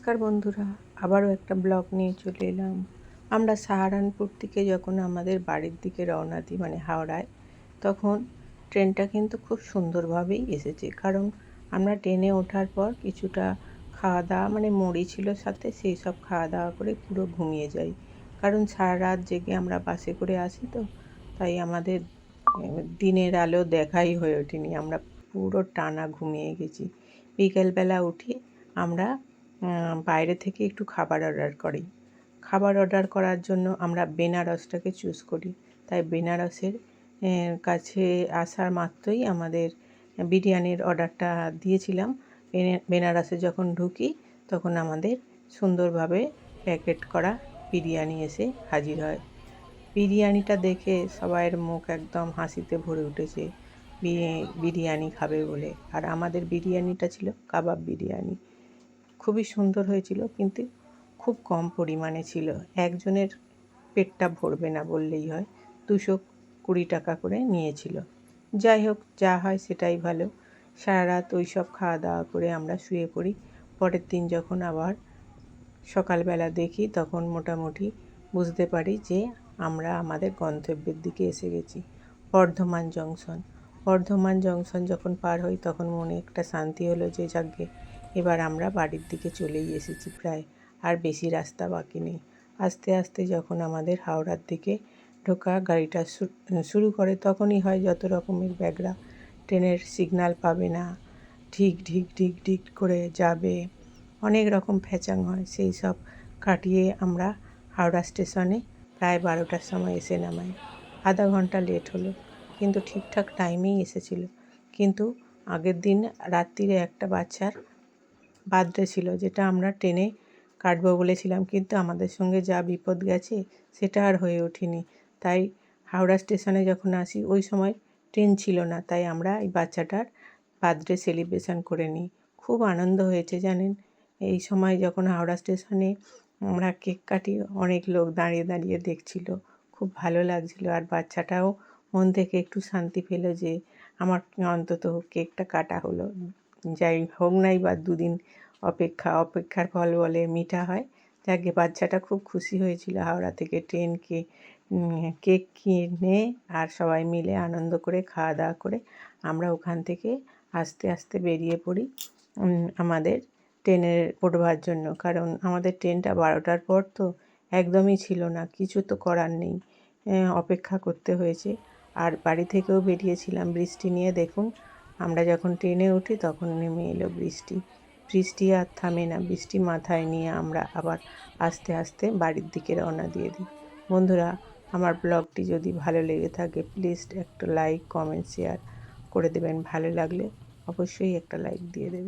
নমস্কার বন্ধুরা, আবারও একটা ব্লগ নিয়ে চলে এলাম। আমরা সাহারানপুর থেকে যখন আমাদের বাড়ির দিকে রওনা দিই, মানে হাওড়ায়, তখন ট্রেনটা কিন্তু খুব সুন্দরভাবেই এসেছে। কারণ আমরা ট্রেনে ওঠার পর কিছুটা খাওয়া দাওয়া, মানে মুড়ি ছিল সাথে, সেই সব খাওয়া দাওয়া করে পুরো ঘুমিয়ে যাই। কারণ সারা রাত জেগে আমরা বাসে করে আসি, তো তাই আমাদের দিনের আলো দেখাই হয়ে ওঠেনি। আমরা পুরো টানা ঘুমিয়ে গেছি। বিকেলবেলা উঠে আমরা বাইরে থেকে একটু খাবার অর্ডার করি। খাবার অর্ডার করার জন্য আমরা বেনারসটাকে চুজ করি। তাই বেনারসের কাছে আসার মাত্রই আমাদের বিরিয়ানির অর্ডারটা দিয়েছিলাম। বেনারসে যখন ঢুকি তখন আমাদের সুন্দরভাবে প্যাকেট করা বিরিয়ানি এসে হাজির হয়। বিরিয়ানিটা দেখে সবাইয়ের মুখ একদম হাসিতে ভরে উঠেছে, বিরিয়ানি খাবে বলে। আর আমাদের বিরিয়ানিটা ছিল কাবাব বিরিয়ানি। খুবই সুন্দর হয়েছিল, কিন্তু খুব কম পরিমাণে ছিল। একজনের পেটটা ভরবে না বললেই হয়। 220 টাকা করে নিয়েছিল। যাই হোক, যা হয় সেটাই ভালো। সারা রাত ওই সব খাওয়া দাওয়া করে আমরা শুয়ে পড়ি। পরের দিন যখন আবার সকালবেলা দেখি, তখন মোটামুটি বুঝতে পারি যে আমরা আমাদের গন্তব্যের দিকে এসে গেছি, বর্ধমান জংশন। বর্ধমান জংশন যখন পার হই তখন মনে একটা শান্তি হলো যে যাকগে, এবার আমরা বাড়ির দিকে চলেই এসেছি প্রায়, আর বেশি রাস্তা বাকি নেই। আস্তে আস্তে যখন আমাদের হাওড়ার দিকে ঢোকা গাড়িটা শুরু করে, তখনই হয় যত রকমের ব্যাগরা। ট্রেনের সিগন্যাল পাবে না, ঢিক ঢিক ঢিক ঢিক করে যাবে, অনেক রকম ফ্যাচাং হয়। সেই সব কাটিয়ে আমরা হাওড়া স্টেশনে প্রায় 12টার সময় এসে নামাই। আধা ঘন্টা লেট হলো, কিন্তু ঠিকঠাক টাইমেই এসেছিল। কিন্তু আগের দিন রাত্রিরে একটা বাচ্চার বার্থডে ছিল, যেটা আমরা ট্রেনে কাটবো বলেছিলাম, কিন্তু আমাদের সঙ্গে যা বিপদ গেছে সেটা আর হয়ে ওঠেনি। তাই হাওড়া স্টেশনে যখন আসি ওই সময় ট্রেন ছিল না, তাই আমরা এই বাচ্চাটার বার্থডে সেলিব্রেশন করে নিই। খুব আনন্দ হয়েছে জানেন। এই সময় যখন হাওড়া স্টেশনে আমরা কেক কাটি, অনেক লোক দাঁড়িয়ে দাঁড়িয়ে দেখছিল, খুব ভালো লাগছিল। আর বাচ্চাটাও মন থেকে একটু শান্তি পেল যে আমার অন্তত কেকটা কাটা হলো। যাই হোক নাই বা 2 দিন অপেক্ষার ফল বলে মিঠা হয়। যাকে বাচ্চাটা খুব খুশি হয়েছিল। হাওড়া থেকে ট্রেনকে কেক কিনে আর সবাই মিলে আনন্দ করে খাওয়া দাওয়া করে আমরা ওখান থেকে আস্তে আস্তে বেরিয়ে পড়ি আমাদের ট্রেনে উঠবার জন্য। কারণ আমাদের ট্রেনটা 12টার পর, তো একদমই ছিল না, কিছু তো করার নেই, অপেক্ষা করতে হয়েছে। আর বাড়ি থেকেও বেরিয়েছিলাম বৃষ্টি নিয়ে। দেখুন, আমরা যখন ট্রেনে উঠি তখন নেমে এলো বৃষ্টি। বৃষ্টি আর থামে না। বৃষ্টি মাথায় নিয়ে আমরা আবার আস্তে আস্তে বাড়ির দিকে রওনা দিয়ে দিই। বন্ধুরা, আমার ব্লগটি যদি ভালো লেগে থাকে প্লিজ একটা লাইক, কমেন্ট, শেয়ার করে দেবেন। ভালো লাগলে অবশ্যই একটা লাইক দিয়ে দেবেন।